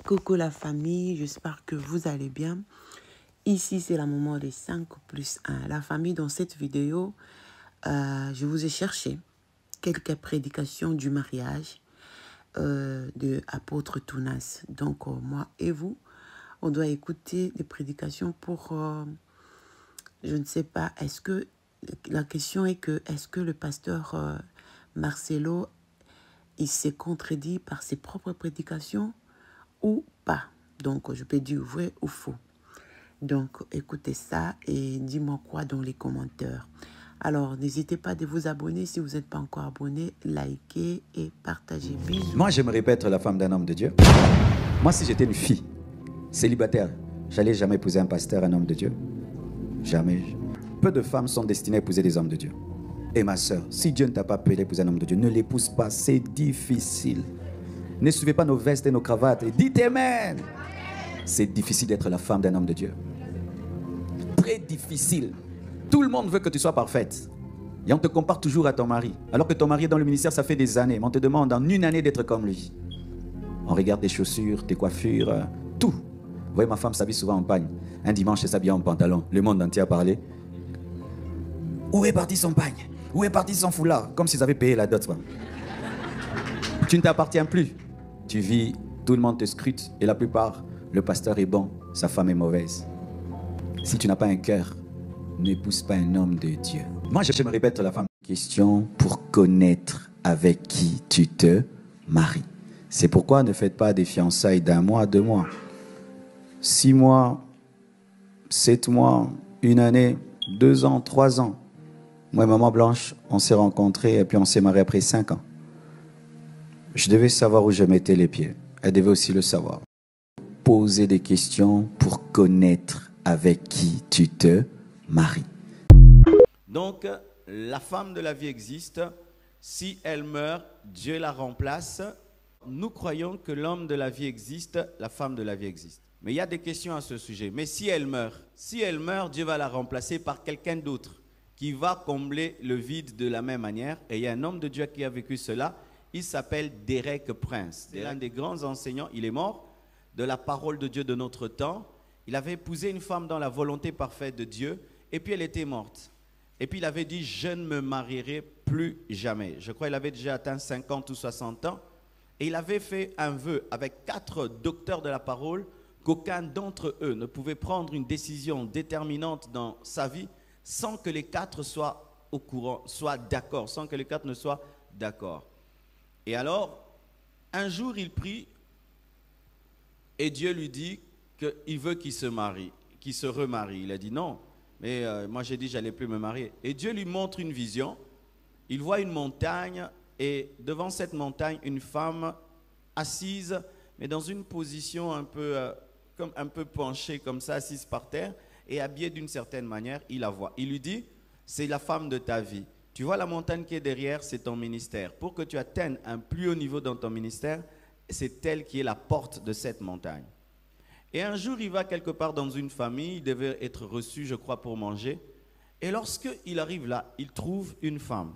Coucou la famille, j'espère que vous allez bien. Ici, c'est la maman des 5+1. La famille, dans cette vidéo, je vous ai cherché quelques prédications du mariage de l'apôtre Tounas. Donc, moi et vous, on doit écouter des prédications pour... je ne sais pas, est-ce que... La question est que, est-ce que le pasteur Marcelo, il s'est contredit par ses propres prédications ou pas? Donc, je peux dire vrai ou faux. Donc, écoutez ça et dis-moi quoi dans les commentaires. Alors, n'hésitez pas de vous abonner si vous n'êtes pas encore abonné, likez et partagez. Bisous. Moi, j'aimerais pas être la femme d'un homme de Dieu. Moi, si j'étais une fille célibataire, j'allais jamais épouser un pasteur, un homme de Dieu. Jamais. Peu de femmes sont destinées à épouser des hommes de Dieu. Et ma soeur, si Dieu ne t'a pas appelé à épouser un homme de Dieu, ne l'épouse pas, c'est difficile. Ne suivez pas nos vestes et nos cravates et dites Amen. C'est difficile d'être la femme d'un homme de Dieu. Très difficile. Tout le monde veut que tu sois parfaite. Et on te compare toujours à ton mari. Alors que ton mari est dans le ministère, ça fait des années. Mais on te demande en une année d'être comme lui. On regarde tes chaussures, tes coiffures, tout. Vous voyez, ma femme s'habille souvent en pagne. Un dimanche, elle s'habille en pantalon. Le monde entier a parlé. Où est parti son pagne? Où est parti son foulard? Comme s'ils avaient payé la dot. Tu ne t'appartiens plus. Tu vis, tout le monde te scrute. Et la plupart, le pasteur est bon, sa femme est mauvaise. Si tu n'as pas un cœur, n'épouse pas un homme de Dieu. Moi, je me répète la femme. Question pour connaître avec qui tu te maries. C'est pourquoi ne faites pas des fiançailles d'1 mois, 2 mois, 6 mois, 7 mois, 1 année, 2 ans, 3 ans. Moi et Maman Blanche, on s'est rencontrés et puis on s'est mariés après 5 ans. Je devais savoir où je mettais les pieds. Elle devait aussi le savoir. Poser des questions pour connaître avec qui tu te maries. Donc, la femme de la vie existe. Si elle meurt, Dieu la remplace. Nous croyons que l'homme de la vie existe, la femme de la vie existe. Mais il y a des questions à ce sujet. Mais si elle meurt, Dieu va la remplacer par quelqu'un d'autre qui va combler le vide de la même manière. Et il y a un homme de Dieu qui a vécu cela. Il s'appelle Derek Prince. C'est l'un des grands enseignants. Il est mort de la parole de Dieu de notre temps. Il avait épousé une femme dans la volonté parfaite de Dieu. Et puis elle était morte. Et puis il avait dit, je ne me marierai plus jamais. Je crois qu'il avait déjà atteint 50 ou 60 ans. Et il avait fait un vœu avec 4 docteurs de la parole qu'aucun d'entre eux ne pouvait prendre une décision déterminante dans sa vie sans que les 4 soient au courant, soient d'accord, sans que les 4 ne soient d'accord. Et alors, un jour, il prie et Dieu lui dit qu'il veut qu'il se marie, qu'il se remarie. Il a dit non, mais moi j'ai dit que je n'allais plus me marier. Et Dieu lui montre une vision. Il voit une montagne et devant cette montagne, une femme assise, mais dans une position un peu penchée comme ça, assise par terre et habillée d'une certaine manière. Il la voit. Il lui dit, c'est la femme de ta vie. Tu vois la montagne qui est derrière, c'est ton ministère. Pour que tu atteignes un plus haut niveau dans ton ministère, c'est elle qui est la porte de cette montagne. Et un jour, il va quelque part dans une famille, il devait être reçu, je crois, pour manger. Et lorsqu'il arrive là, il trouve une femme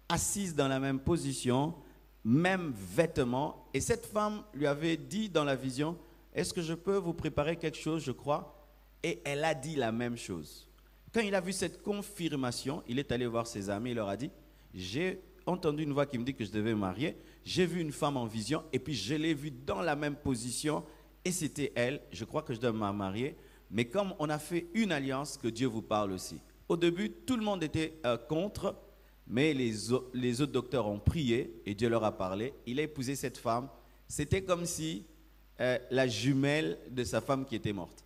assise dans la même position, même vêtements. Et cette femme lui avait dit dans la vision, est-ce que je peux vous préparer quelque chose, je crois? Et elle a dit la même chose. Quand il a vu cette confirmation, il est allé voir ses amis, il leur a dit, j'ai entendu une voix qui me dit que je devais me marier, j'ai vu une femme en vision, et puis je l'ai vue dans la même position, et c'était elle, je crois que je dois me marier, mais comme on a fait une alliance, que Dieu vous parle aussi. Au début, tout le monde était contre, mais les autres docteurs ont prié, et Dieu leur a parlé, il a épousé cette femme, c'était comme si la jumelle de sa femme qui était morte.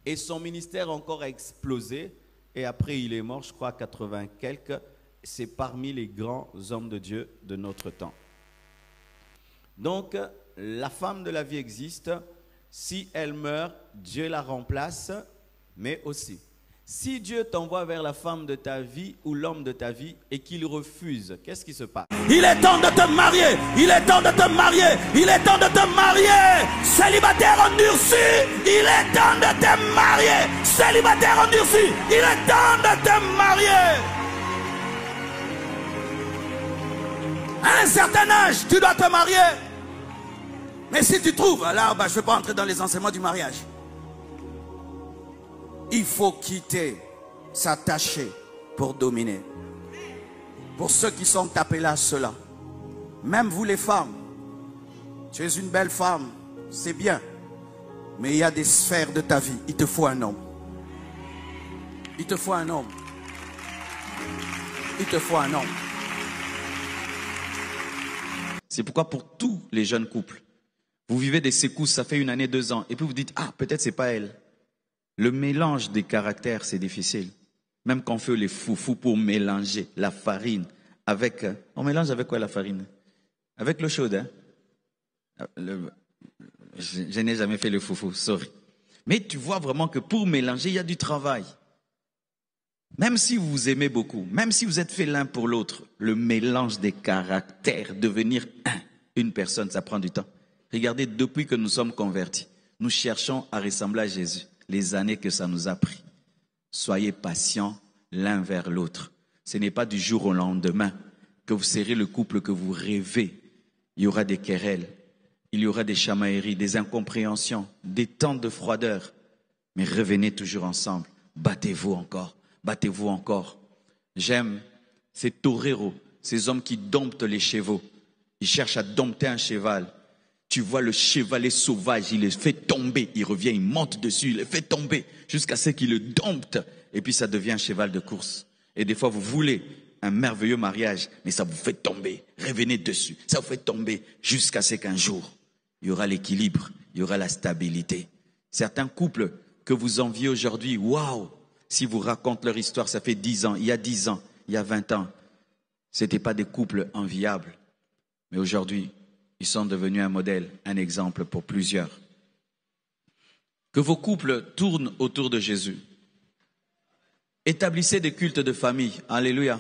Et son ministère encore a explosé. Et après, il est mort, je crois, à 80 quelques. C'est parmi les grands hommes de Dieu de notre temps. Donc, la femme de la vie existe. Si elle meurt, Dieu la remplace. Mais aussi, si Dieu t'envoie vers la femme de ta vie ou l'homme de ta vie et qu'il refuse, qu'est-ce qui se passe? Il est temps de te marier. Il est temps de te marier. Il est temps de te marier. Célibataire endurci. Il est temps de te marier. Célibataire endurci. Il est temps de te marier. À un certain âge, tu dois te marier. Mais si tu trouves, alors je ne vais pas entrer dans les enseignements du mariage. Il faut quitter, s'attacher pour dominer. Pour ceux qui sont appelés à cela. Même vous les femmes, tu es une belle femme, c'est bien. Mais il y a des sphères de ta vie, il te faut un homme. Il te faut un homme. Il te faut un homme. C'est pourquoi pour tous les jeunes couples, vous vivez des secousses, ça fait 1 année, 2 ans, et puis vous dites, ah, peut-être c'est pas elle. Le mélange des caractères, c'est difficile. Même quand on fait les foufous pour mélanger la farine avec... On mélange avec quoi la farine? Avec l'eau chaude, hein? Je n'ai jamais fait le foufou, sorry. Mais tu vois vraiment que pour mélanger, il y a du travail. Même si vous vous aimez beaucoup, même si vous êtes fait l'un pour l'autre, le mélange des caractères, devenir une personne, ça prend du temps. Regardez, depuis que nous sommes convertis, nous cherchons à ressembler à Jésus. Les années que ça nous a pris. Soyez patients l'un vers l'autre. Ce n'est pas du jour au lendemain que vous serez le couple que vous rêvez. Il y aura des querelles, il y aura des chamailleries, des incompréhensions, des temps de froideur. Mais revenez toujours ensemble. Battez-vous encore. Battez-vous encore. J'aime ces toreros, ces hommes qui domptent les chevaux. Ils cherchent à dompter un cheval. Tu vois le chevalet sauvage, il le fait tomber. Il revient, il monte dessus, il le fait tomber jusqu'à ce qu'il le dompte. Et puis ça devient un cheval de course. Et des fois, vous voulez un merveilleux mariage, mais ça vous fait tomber. Revenez dessus. Ça vous fait tomber jusqu'à ce qu'un jour, il y aura l'équilibre, il y aura la stabilité. Certains couples que vous enviez aujourd'hui, waouh! Si vous racontez leur histoire, ça fait 10 ans, il y a 10 ans, il y a 20 ans. Ce n'étaient pas des couples enviables. Mais aujourd'hui, ils sont devenus un modèle, un exemple pour plusieurs. Que vos couples tournent autour de Jésus. Établissez des cultes de famille. Alléluia.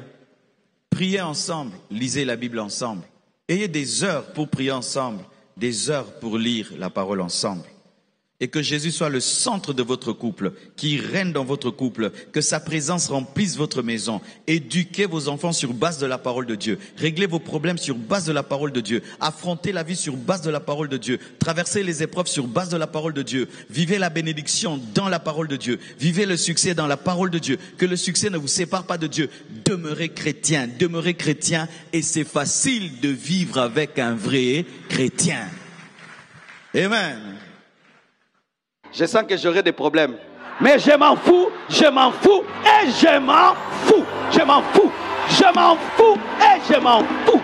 Priez ensemble, lisez la Bible ensemble. Ayez des heures pour prier ensemble, des heures pour lire la parole ensemble. Et que Jésus soit le centre de votre couple, qui règne dans votre couple, que sa présence remplisse votre maison. Éduquez vos enfants sur base de la parole de Dieu. Réglez vos problèmes sur base de la parole de Dieu. Affrontez la vie sur base de la parole de Dieu. Traversez les épreuves sur base de la parole de Dieu. Vivez la bénédiction dans la parole de Dieu. Vivez le succès dans la parole de Dieu. Que le succès ne vous sépare pas de Dieu. Demeurez chrétien et c'est facile de vivre avec un vrai chrétien. Amen. Je sens que j'aurai des problèmes. Mais je m'en fous et je m'en fous. Je m'en fous et je m'en fous.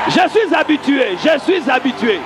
Je suis habitué.